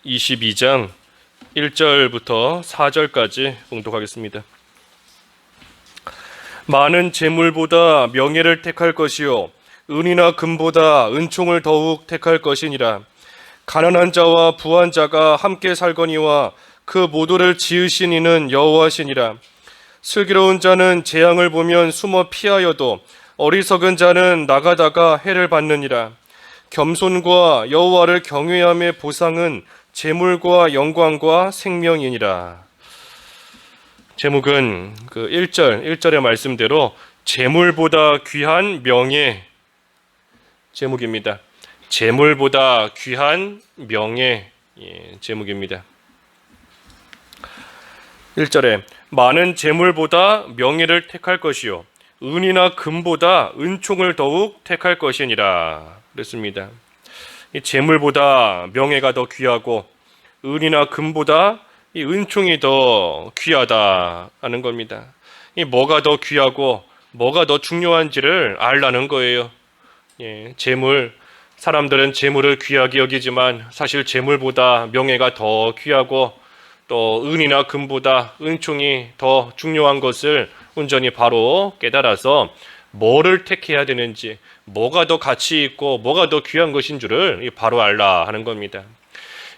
22장 1절부터 4절까지 봉독하겠습니다. 많은 재물보다 명예를 택할 것이요 은이나 금보다 은총을 더욱 택할 것이니라. 가난한 자와 부한 자가 함께 살거니와 그 모두를 지으신 이는 여호와시니라. 슬기로운 자는 재앙을 보면 숨어 피하여도 어리석은 자는 나가다가 해를 받느니라. 겸손과 여호와를 경외함의 보상은 재물과 영광과 생명이니라. 제목은 그 1절의 말씀대로 재물보다 귀한 명예 제목입니다. 재물보다 귀한 명예 제목입니다. 1절에 많은 재물보다 명예를 택할 것이요 은이나 금보다 은총을 더욱 택할 것이니라 그랬습니다. 이 재물보다 명예가 더 귀하고 은이나 금보다 이 은총이 더 귀하다 하는 겁니다. 이 뭐가 더 귀하고 뭐가 더 중요한지를 알라는 거예요. 재물, 사람들은 재물을 귀하게 여기지만 사실 재물보다 명예가 더 귀하고 또 은이나 금보다 은총이 더 중요한 것을 온전히 바로 깨달아서 뭐를 택해야 되는지, 뭐가 더 가치 있고 뭐가 더 귀한 것인 줄을 바로 알라 하는 겁니다.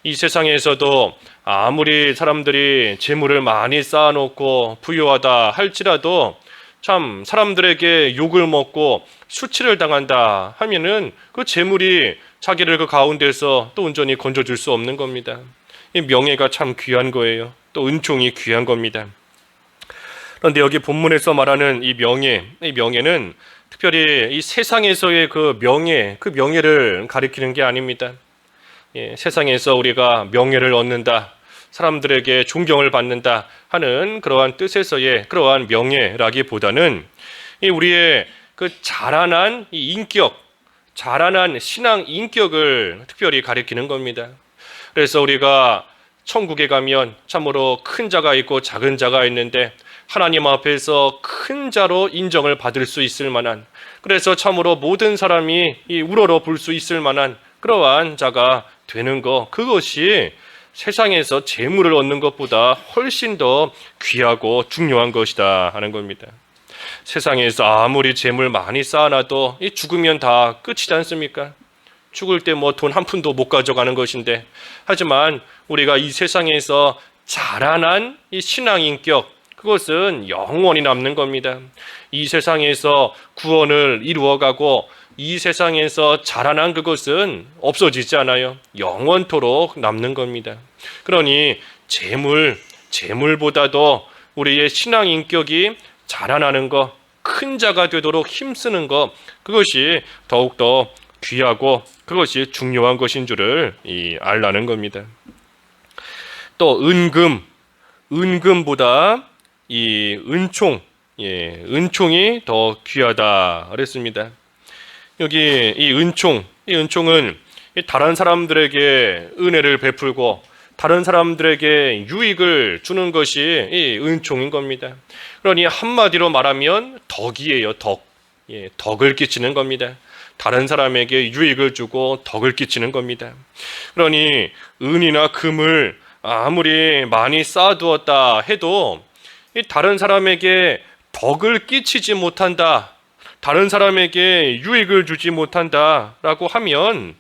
이 세상에서도 아무리 사람들이 재물을 많이 쌓아놓고 부유하다 할지라도 참 사람들에게 욕을 먹고 수치를 당한다 하면은 그 재물이 자기를 그 가운데서 또 온전히 건져줄 수 없는 겁니다. 이 명예가 참 귀한 거예요. 또 은총이 귀한 겁니다. 그런데 여기 본문에서 말하는 이 명예는 특별히 이 세상에서의 그 명예를 가리키는 게 아닙니다. 세상에서 우리가 명예를 얻는다, 사람들에게 존경을 받는다 하는 그러한 뜻에서의 그러한 명예라기보다는 이 우리의 그 자라난 이 인격, 자라난 신앙 인격을 특별히 가리키는 겁니다. 그래서 우리가 천국에 가면 참으로 큰 자가 있고 작은 자가 있는데 하나님 앞에서 큰 자로 인정을 받을 수 있을 만한, 그래서 참으로 모든 사람이 우러러 볼 수 있을 만한 그러한 자가 되는 것, 그것이 세상에서 재물을 얻는 것보다 훨씬 더 귀하고 중요한 것이다 하는 겁니다. 세상에서 아무리 재물 많이 쌓아놔도 죽으면 다 끝이지 않습니까? 죽을 때 뭐 돈 한 푼도 못 가져가는 것인데, 하지만 우리가 이 세상에서 자라난 이 신앙 인격, 그것은 영원히 남는 겁니다. 이 세상에서 구원을 이루어가고 이 세상에서 자라난 그것은 없어지지 않아요. 영원토록 남는 겁니다. 그러니 재물보다도 우리의 신앙 인격이 자라나는 것, 큰 자가 되도록 힘쓰는 것, 그것이 더욱더 귀하고 그것이 중요한 것인 줄을 알라는 겁니다. 또 은금보다 이 은총이 더 귀하다 그랬습니다. 여기 이 은총은 다른 사람들에게 은혜를 베풀고 다른 사람들에게 유익을 주는 것이 이 은총인 겁니다. 그러니 한마디로 말하면 덕이에요. 덕을 끼치는 겁니다. 다른 사람에게 유익을 주고 덕을 끼치는 겁니다. 그러니 은이나 금을 아무리 많이 쌓아두었다 해도 다른 사람에게 덕을 끼치지 못한다, 다른 사람에게 유익을 주지 못한다라고 하면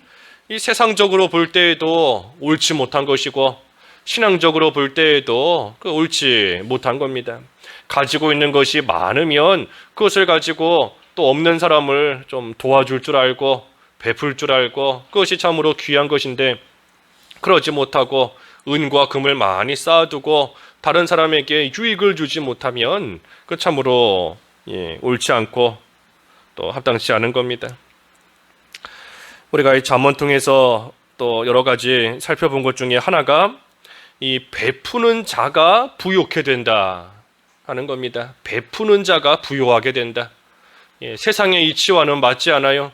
이 세상적으로 볼 때에도 옳지 못한 것이고 신앙적으로 볼 때에도 옳지 못한 겁니다. 가지고 있는 것이 많으면 그것을 가지고 또 없는 사람을 좀 도와줄 줄 알고 베풀 줄 알고 그것이 참으로 귀한 것인데, 그러지 못하고 은과 금을 많이 쌓아두고 다른 사람에게 유익을 주지 못하면 그 참으로 옳지 않고 또 합당치 않은 겁니다. 우리가 이 잠언 통해서 또 여러 가지 살펴본 것 중에 하나가 이 베푸는 자가 부욕해 된다 하는 겁니다. 베푸는 자가 부요하게 된다. 세상의 이치와는 맞지 않아요.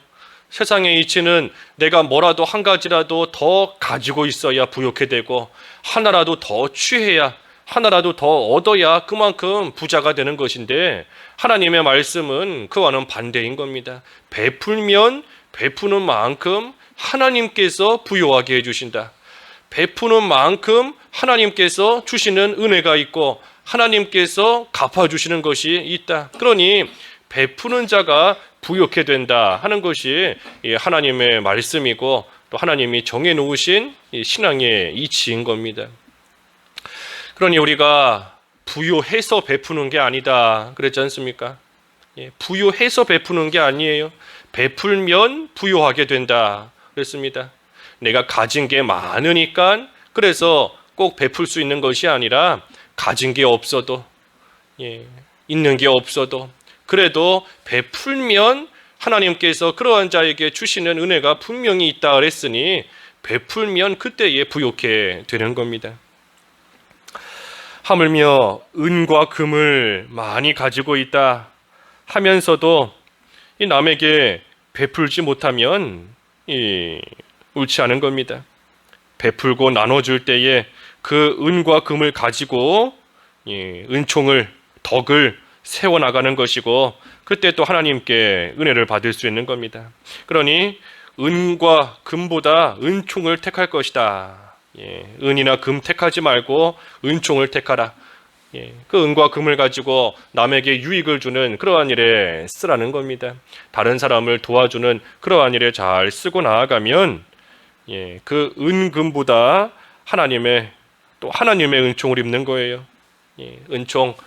세상의 이치는 내가 뭐라도 한 가지라도 더 가지고 있어야 부욕해 되고 하나라도 더 취해야, 하나라도 더 얻어야 그만큼 부자가 되는 것인데, 하나님의 말씀은 그와는 반대인 겁니다. 베풀면 베푸는 만큼 하나님께서 부요하게 해주신다. 베푸는 만큼 하나님께서 주시는 은혜가 있고 하나님께서 갚아주시는 것이 있다. 그러니 베푸는 자가 부욕해 된다 하는 것이 하나님의 말씀이고 또 하나님이 정해놓으신 신앙의 이치인 겁니다. 그러니 우리가 부요해서 베푸는 게 아니다 그랬지 않습니까? 부요해서 베푸는 게 아니에요. 베풀면 부요하게 된다 그랬습니다. 내가 가진 게 많으니까 그래서 꼭 베풀 수 있는 것이 아니라 가진 게 없어도 있는 게 없어도 그래도 베풀면 하나님께서 그러한 자에게 주시는 은혜가 분명히 있다 그랬으니 베풀면 그때에 부욕해 되는 겁니다. 하물며 은과 금을 많이 가지고 있다 하면서도 이 남에게 베풀지 못하면 옳지 않은 겁니다. 베풀고 나눠줄 때에 그 은과 금을 가지고 은총을 덕을 세워나가는 것이고 그때 또 하나님께 은혜를 받을 수 있는 겁니다. 그러니 은과 금보다 은총을 택할 것이다. 은이나 금 택하지 말고 은총을 택하라. 그 은과 금을 가지고 남에게 유익을 주는 그러한 일에 쓰라는 겁니다. 다른 사람을 도와주는 그러한 일에 잘 쓰고 나아가면 그 은금보다 하나님의 은총을 입는 거예요.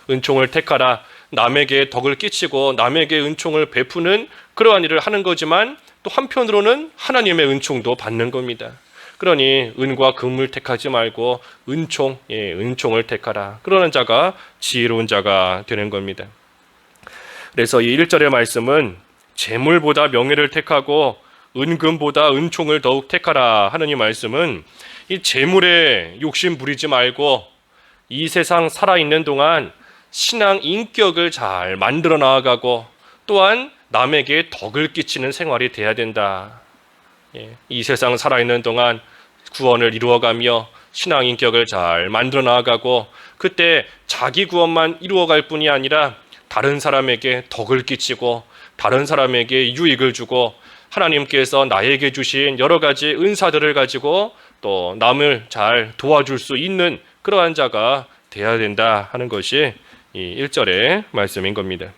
은총을 택하라. 남에게 덕을 끼치고 남에게 은총을 베푸는 그러한 일을 하는 거지만 또 한편으로는 하나님의 은총도 받는 겁니다. 그러니 은과 금을 택하지 말고 은총을 택하라. 그러는 자가 지혜로운 자가 되는 겁니다. 그래서 이 1절의 말씀은 재물보다 명예를 택하고 은금보다 은총을 더욱 택하라 하는 이 말씀은 이 재물에 욕심 부리지 말고 이 세상 살아있는 동안 신앙 인격을 잘 만들어 나아가고 또한 남에게 덕을 끼치는 생활이 돼야 된다. 이 세상 살아있는 동안 구원을 이루어가며 신앙 인격을 잘 만들어 나아가고 그때 자기 구원만 이루어갈 뿐이 아니라 다른 사람에게 덕을 끼치고 다른 사람에게 유익을 주고 하나님께서 나에게 주신 여러 가지 은사들을 가지고 또 남을 잘 도와줄 수 있는 그러한 자가 돼야 된다 하는 것이 이 1절의 말씀인 겁니다.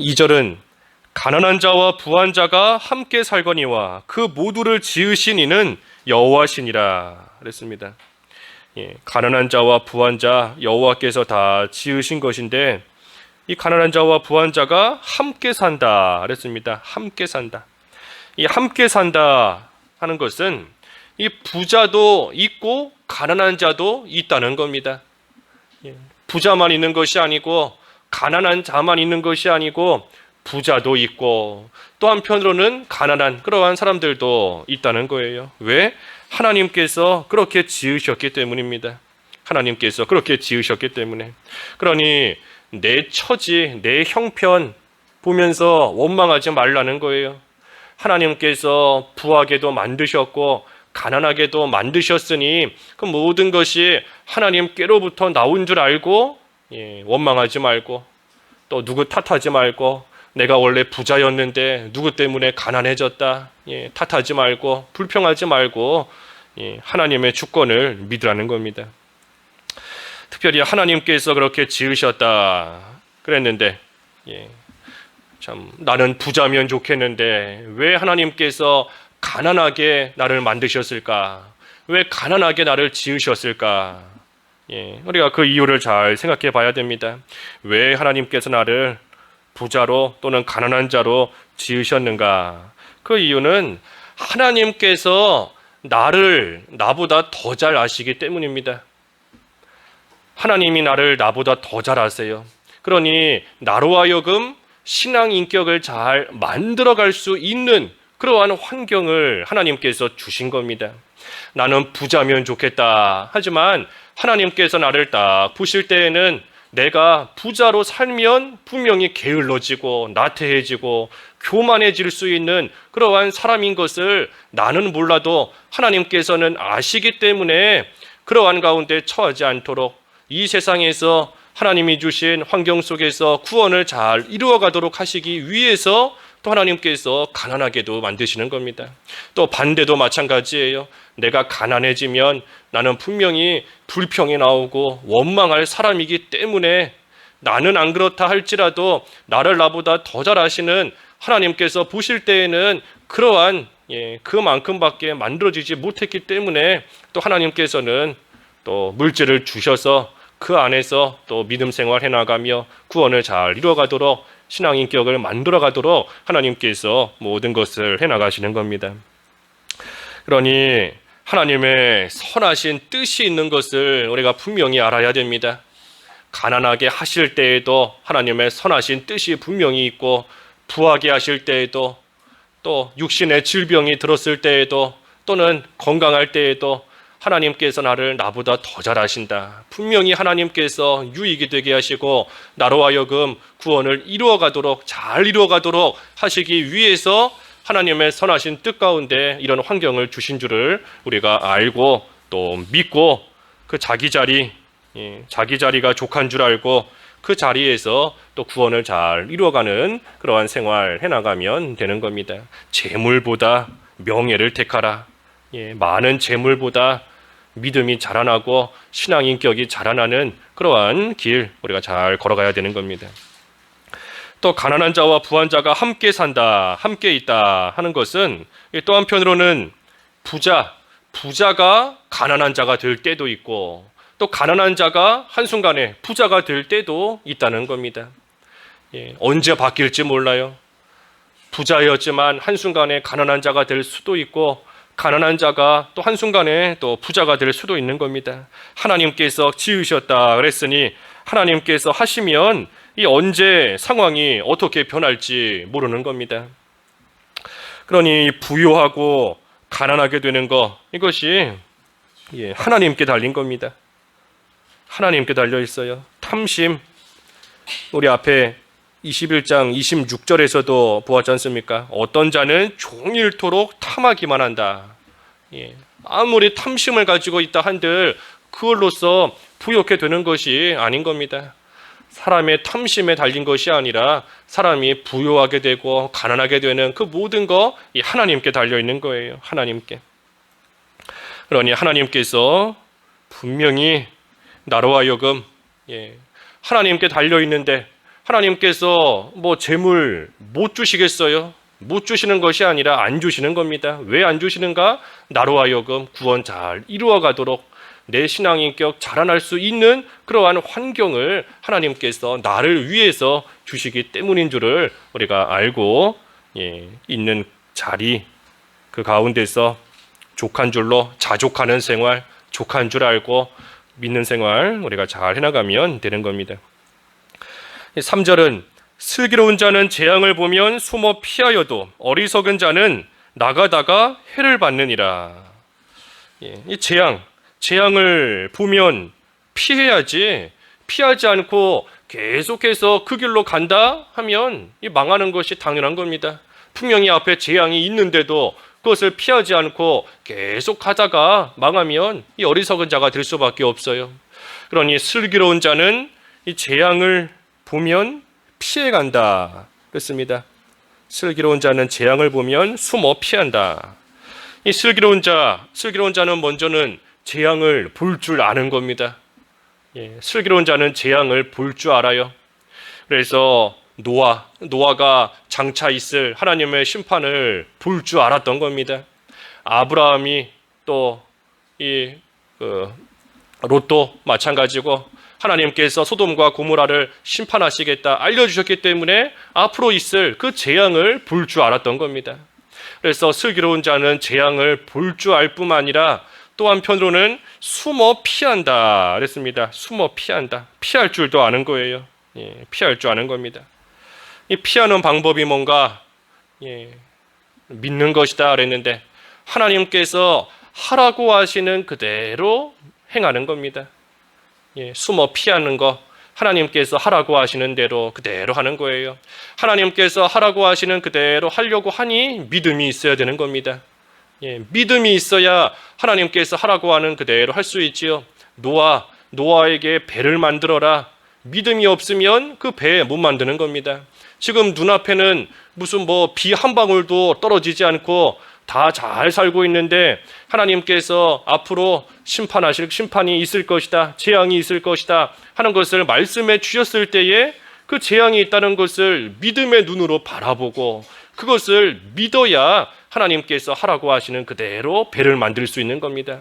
2절은 가난한 자와 부한 자가 함께 살거니와 그 모두를 지으신 이는 여호와시니라 그랬습니다. 가난한 자와 부한 자 여호와께서 다 지으신 것인데 이 가난한 자와 부한 자가 함께 산다 그랬습니다. 함께 산다. 이 함께 산다 하는 것은 이 부자도 있고 가난한 자도 있다는 겁니다. 부자만 있는 것이 아니고 가난한 자만 있는 것이 아니고 부자도 있고 또 한편으로는 가난한 그러한 사람들도 있다는 거예요. 왜? 하나님께서 그렇게 지으셨기 때문입니다. 하나님께서 그렇게 지으셨기 때문에. 그러니 내 처지, 내 형편 보면서 원망하지 말라는 거예요. 하나님께서 부하게도 만드셨고 가난하게도 만드셨으니 그 모든 것이 하나님께로부터 나온 줄 알고 원망하지 말고 또 누구 탓하지 말고 내가 원래 부자였는데 누구 때문에 가난해졌다 탓하지 말고 불평하지 말고 하나님의 주권을 믿으라는 겁니다. 특별히 하나님께서 그렇게 지으셨다 그랬는데 참 나는 부자면 좋겠는데 왜 하나님께서 가난하게 나를 만드셨을까? 왜 가난하게 나를 지으셨을까? 우리가 그 이유를 잘 생각해 봐야 됩니다. 왜 하나님께서 나를 부자로 또는 가난한 자로 지으셨는가? 그 이유는 하나님께서 나를 나보다 더 잘 아시기 때문입니다. 하나님이 나를 나보다 더 잘 아세요. 그러니 나로 하여금 신앙 인격을 잘 만들어갈 수 있는 그러한 환경을 하나님께서 주신 겁니다. 나는 부자면 좋겠다 하지만 하나님께서 나를 딱 보실 때에는 내가 부자로 살면 분명히 게을러지고 나태해지고 교만해질 수 있는 그러한 사람인 것을 나는 몰라도 하나님께서는 아시기 때문에 그러한 가운데 처하지 않도록 이 세상에서 하나님이 주신 환경 속에서 구원을 잘 이루어가도록 하시기 위해서 또 하나님께서 가난하게도 만드시는 겁니다. 또 반대도 마찬가지예요. 내가 가난해지면 나는 분명히 불평이 나오고 원망할 사람이기 때문에 나는 안 그렇다 할지라도 나를 나보다 더 잘 아시는 하나님께서 보실 때에는 그러한 그만큼밖에 만들어지지 못했기 때문에 또 하나님께서는 또 물질을 주셔서 그 안에서 또 믿음 생활 해나가며 구원을 잘 이루어가도록 신앙 인격을 만들어가도록 하나님께서 모든 것을 해나가시는 겁니다. 그러니 하나님의 선하신 뜻이 있는 것을 우리가 분명히 알아야 됩니다. 가난하게 하실 때에도 하나님의 선하신 뜻이 분명히 있고, 부하게 하실 때에도, 또 육신의 질병이 들었을 때에도, 또는 건강할 때에도 하나님께서 나를 나보다 더 잘하신다. 분명히 하나님께서 유익이 되게 하시고 나로 하여금 구원을 이루어가도록, 잘 이루어가도록 하시기 위해서 하나님의 선하신 뜻 가운데 이런 환경을 주신 줄을 우리가 알고 또 믿고, 그 자기 자리가 족한 줄 알고 그 자리에서 또 구원을 잘 이루어가는 그러한 생활 해나가면 되는 겁니다. 재물보다 명예를 택하라. 많은 재물보다 믿음이 자라나고 신앙 인격이 자라나는 그러한 길 우리가 잘 걸어가야 되는 겁니다. 또 가난한 자와 부한 자가 함께 산다, 함께 있다 하는 것은 또 한편으로는 부자가 가난한 자가 될 때도 있고, 또 가난한 자가 한순간에 부자가 될 때도 있다는 겁니다. 언제 바뀔지 몰라요. 부자였지만 한순간에 가난한 자가 될 수도 있고, 가난한 자가 또 한순간에 또 부자가 될 수도 있는 겁니다. 하나님께서 지으셨다 그랬으니 하나님께서 하시면 이 언제 상황이 어떻게 변할지 모르는 겁니다. 그러니 부유하고 가난하게 되는 것, 이것이 하나님께 달린 겁니다. 하나님께 달려 있어요. 탐심, 우리 앞에 21장 26절에서도 보았지 않습니까? 어떤 자는 종일토록 탐하기만 한다. 아무리 탐심을 가지고 있다 한들 그걸로써 부욕해 되는 것이 아닌 겁니다. 사람의 탐심에 달린 것이 아니라 사람이 부유하게 되고 가난하게 되는 그 모든 거 하나님께 달려 있는 거예요. 하나님께. 그러니 하나님께서 분명히 나로 하여금 하나님께 달려 있는데 하나님께서 재물 못 주시겠어요? 못 주시는 것이 아니라 안 주시는 겁니다. 왜 안 주시는가? 나로 하여금 구원 잘 이루어가도록 내 신앙인격 자라날 수 있는 그러한 환경을 하나님께서 나를 위해서 주시기 때문인 줄을 우리가 알고 있는 자리, 그 가운데서 족한 줄로 자족하는 생활, 족한 줄 알고 믿는 생활 우리가 잘 해나가면 되는 겁니다. 3절은 슬기로운 자는 재앙을 보면 숨어 피하여도 어리석은 자는 나가다가 해를 받느니라. 이 재앙을 보면 피해야지, 피하지 않고 계속해서 그 길로 간다 하면 이 망하는 것이 당연한 겁니다. 분명히 앞에 재앙이 있는데도 그것을 피하지 않고 계속 가다가 망하면 이 어리석은 자가 될 수밖에 없어요. 그러니 슬기로운 자는 이 재앙을 보면 피해간다 그렇습니다. 슬기로운 자는 재앙을 보면 숨어 피한다. 이 슬기로운 자는 먼저는 재앙을 볼 줄 아는 겁니다. 슬기로운 자는 재앙을 볼 줄 알아요. 그래서 노아가 장차 있을 하나님의 심판을 볼 줄 알았던 겁니다. 아브라함이 또 롯도 마찬가지고 하나님께서 소돔과 고모라를 심판하시겠다 알려주셨기 때문에 앞으로 있을 그 재앙을 볼 줄 알았던 겁니다. 그래서 슬기로운 자는 재앙을 볼 줄 알 뿐만 아니라 또 한편으로는 숨어 피한다 그랬습니다. 숨어 피한다. 피할 줄도 아는 거예요. 피할 줄 아는 겁니다. 이 피하는 방법이 뭔가 믿는 것이다 그랬는데 하나님께서 하라고 하시는 그대로 행하는 겁니다. 숨어 피하는 거 하나님께서 하라고 하시는 대로 그대로 하는 거예요. 하나님께서 하라고 하시는 그대로 하려고 하니 믿음이 있어야 되는 겁니다. 믿음이 있어야 하나님께서 하라고 하는 그대로 할 수 있지요. 노아에게 배를 만들어라. 믿음이 없으면 그 배 못 만드는 겁니다. 지금 눈앞에는 무슨 비 한 방울도 떨어지지 않고 다 잘 살고 있는데 하나님께서 앞으로 심판이 있을 것이다, 재앙이 있을 것이다 하는 것을 말씀해 주셨을 때에 그 재앙이 있다는 것을 믿음의 눈으로 바라보고 그것을 믿어야 하나님께서 하라고 하시는 그대로 배를 만들 수 있는 겁니다.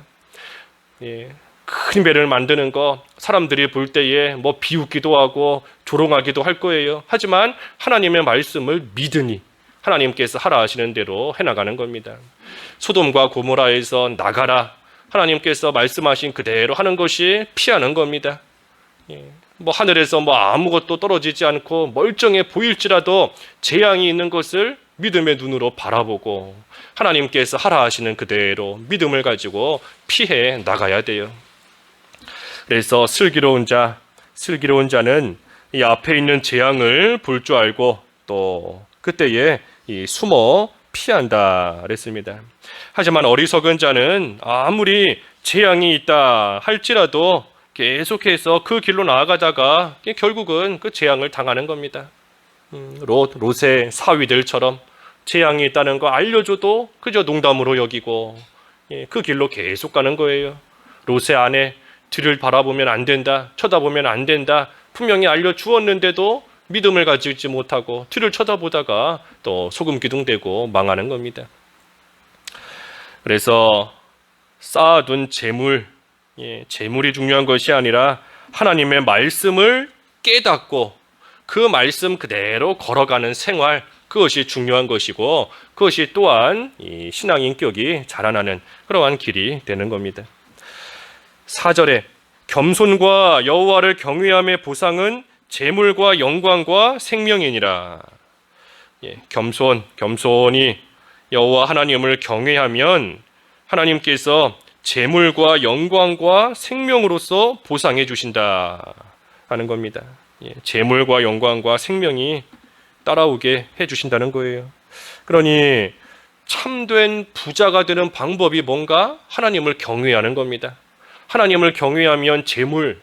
큰 배를 만드는 거 사람들이 볼 때에 뭐 비웃기도 하고 조롱하기도 할 거예요. 하지만 하나님의 말씀을 믿으니 하나님께서 하라 하시는 대로 해나가는 겁니다. 소돔과 고모라에서 나가라 하나님께서 말씀하신 그대로 하는 것이 피하는 겁니다. 뭐 하늘에서 뭐 아무것도 떨어지지 않고 멀쩡해 보일지라도 재앙이 있는 것을 믿음의 눈으로 바라보고 하나님께서 하라 하시는 그대로 믿음을 가지고 피해 나가야 돼요. 그래서 슬기로운 자는 이 앞에 있는 재앙을 볼 줄 알고 또 그때에 숨어 피한다 그랬습니다. 하지만 어리석은 자는 아무리 재앙이 있다 할지라도 계속해서 그 길로 나아가다가 결국은 그 재앙을 당하는 겁니다. 롯의 사위들처럼 재앙이 있다는 거 알려줘도 그저 농담으로 여기고 그 길로 계속 가는 거예요. 롯의 아내 뒤를 바라보면 안 된다, 쳐다보면 안 된다 분명히 알려주었는데도 믿음을 가지지 못하고 뒤를 쳐다보다가 또 소금 기둥되고 망하는 겁니다. 그래서 쌓아둔 재물이 중요한 것이 아니라 하나님의 말씀을 깨닫고 그 말씀 그대로 걸어가는 생활, 그것이 중요한 것이고 그것이 또한 이 신앙 인격이 자라나는 그러한 길이 되는 겁니다. 4절에 겸손과 여호와를 경외함의 보상은 재물과 영광과 생명이니라. 겸손히 여호와 하나님을 경외하면 하나님께서 재물과 영광과 생명으로서 보상해 주신다 하는 겁니다. 재물과 영광과 생명이 따라오게 해 주신다는 거예요. 그러니 참된 부자가 되는 방법이 뭔가? 하나님을 경외하는 겁니다. 하나님을 경외하면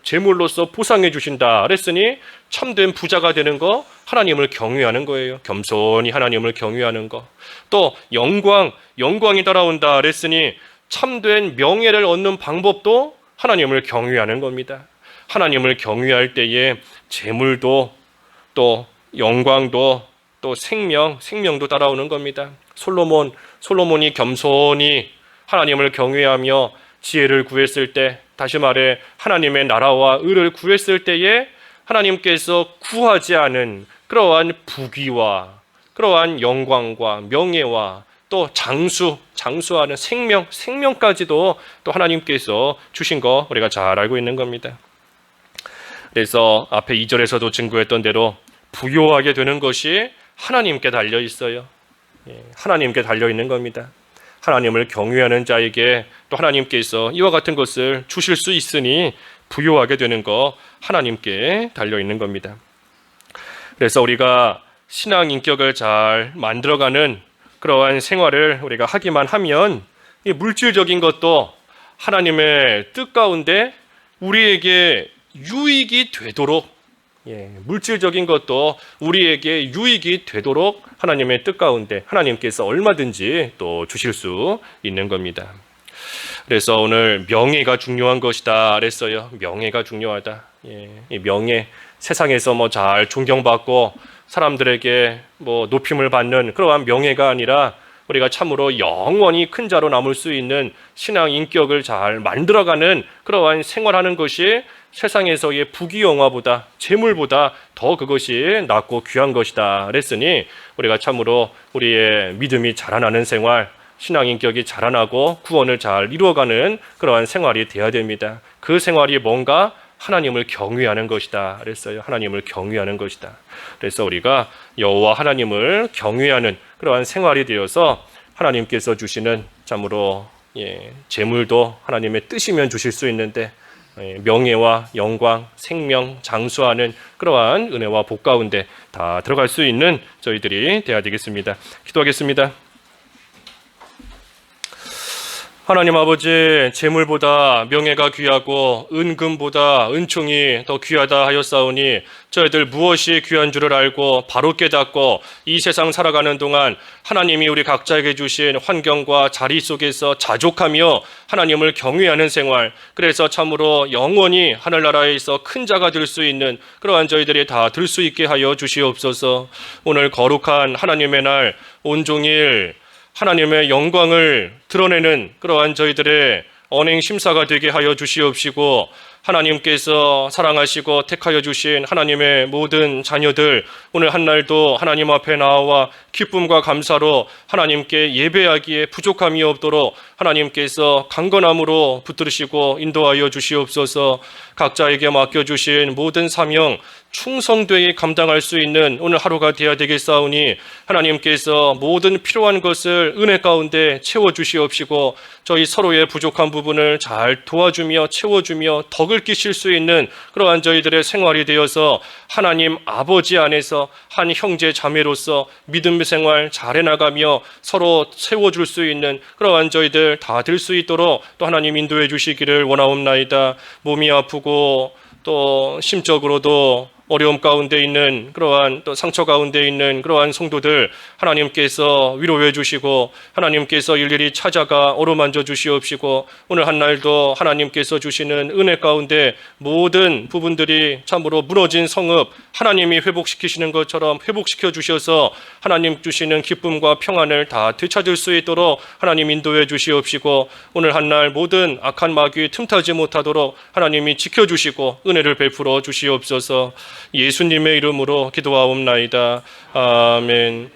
재물로서 보상해 주신다 그랬으니 참된 부자가 되는 거 하나님을 경외하는 거예요. 겸손히 하나님을 경외하는 거. 또 영광이 따라온다 그랬으니 참된 명예를 얻는 방법도 하나님을 경외하는 겁니다. 하나님을 경외할 때에 재물도 또 영광도 또 생명도 따라오는 겁니다. 솔로몬이 겸손히 하나님을 경외하며 지혜를 구했을 때, 다시 말해 하나님의 나라와 의를 구했을 때에 하나님께서 구하지 않은 그러한 부귀와 그러한 영광과 명예와 또 장수하는 생명까지도 또 하나님께서 주신 거 우리가 잘 알고 있는 겁니다. 그래서 앞에 2절에서도 증거했던 대로 부요하게 되는 것이 하나님께 달려 있어요. 하나님께 달려 있는 겁니다. 하나님을 경외하는 자에게 또 하나님께서 이와 같은 것을 주실 수 있으니 부요하게 되는 거 하나님께 달려 있는 겁니다. 그래서 우리가 신앙 인격을 잘 만들어가는 그러한 생활을 우리가 하기만 하면 이 물질적인 것도 하나님의 뜻 가운데 우리에게 유익이 되도록, 물질적인 것도 우리에게 유익이 되도록 하나님의 뜻 가운데 하나님께서 얼마든지 또 주실 수 있는 겁니다. 그래서 오늘 명예가 중요한 것이다 그랬어요. 명예가 중요하다. 이 명예, 세상에서 뭐 잘 존경받고 사람들에게 뭐 높임을 받는 그러한 명예가 아니라 우리가 참으로 영원히 큰 자로 남을 수 있는 신앙 인격을 잘 만들어가는 그러한 생활하는 것이 세상에서의 부귀영화보다 재물보다 더 그것이 낫고 귀한 것이다 그랬으니 우리가 참으로 우리의 믿음이 자라나는 생활, 신앙 인격이 자라나고 구원을 잘 이루어가는 그러한 생활이 되어야 됩니다. 그 생활이 뭔가? 하나님을 경외하는 것이다 그랬어요. 하나님을 경외하는 것이다. 그래서 우리가 여호와 하나님을 경외하는 그러한 생활이 되어서 하나님께서 주시는 참으로 재물도 하나님의 뜻이면 주실 수 있는데 명예와 영광, 생명, 장수하는 그러한 은혜와 복 가운데 다 들어갈 수 있는 저희들이 되어야 되겠습니다. 기도하겠습니다. 하나님 아버지, 재물보다 명예가 귀하고 은금보다 은총이 더 귀하다 하였사오니 저희들 무엇이 귀한 줄을 알고 바로 깨닫고 이 세상 살아가는 동안 하나님이 우리 각자에게 주신 환경과 자리 속에서 자족하며 하나님을 경외하는 생활, 그래서 참으로 영원히 하늘나라에서 큰 자가 될 수 있는 그러한 저희들이 다 될 수 있게 하여 주시옵소서. 오늘 거룩한 하나님의 날 온종일 하나님의 영광을 드러내는 그러한 저희들의 언행 심사가 되게 하여 주시옵시고, 하나님께서 사랑하시고 택하여 주신 하나님의 모든 자녀들 오늘 한날도 하나님 앞에 나와 기쁨과 감사로 하나님께 예배하기에 부족함이 없도록 하나님께서 강건함으로 붙들으시고 인도하여 주시옵소서. 각자에게 맡겨주신 모든 사명 충성되게 감당할 수 있는 오늘 하루가 되어야 되겠사오니 하나님께서 모든 필요한 것을 은혜 가운데 채워주시옵시고 저희 서로의 부족한 부분을 잘 도와주며 채워주며 덕을 끼칠 수 있는 그러한 저희들의 생활이 되어서 하나님 아버지 안에서 한 형제 자매로서 믿음의 생활 잘 해나가며 서로 세워줄 수 있는 그러한 저희들 다 될 수 있도록 또 하나님 인도해 주시기를 원하옵나이다. 몸이 아프고 또 심적으로도 어려움 가운데 있는 그러한 또 상처 가운데 있는 그러한 성도들 하나님께서 위로해 주시고 하나님께서 일일이 찾아가 어루만져 주시옵시고 오늘 한날도 하나님께서 주시는 은혜 가운데 모든 부분들이 참으로 무너진 성읍 하나님이 회복시키시는 것처럼 회복시켜 주셔서 하나님 주시는 기쁨과 평안을 다 되찾을 수 있도록 하나님 인도해 주시옵시고 오늘 한날 모든 악한 마귀 틈타지 못하도록 하나님이 지켜주시고 은혜를 베풀어 주시옵소서. 예수님의 이름으로 기도하옵나이다. 아멘.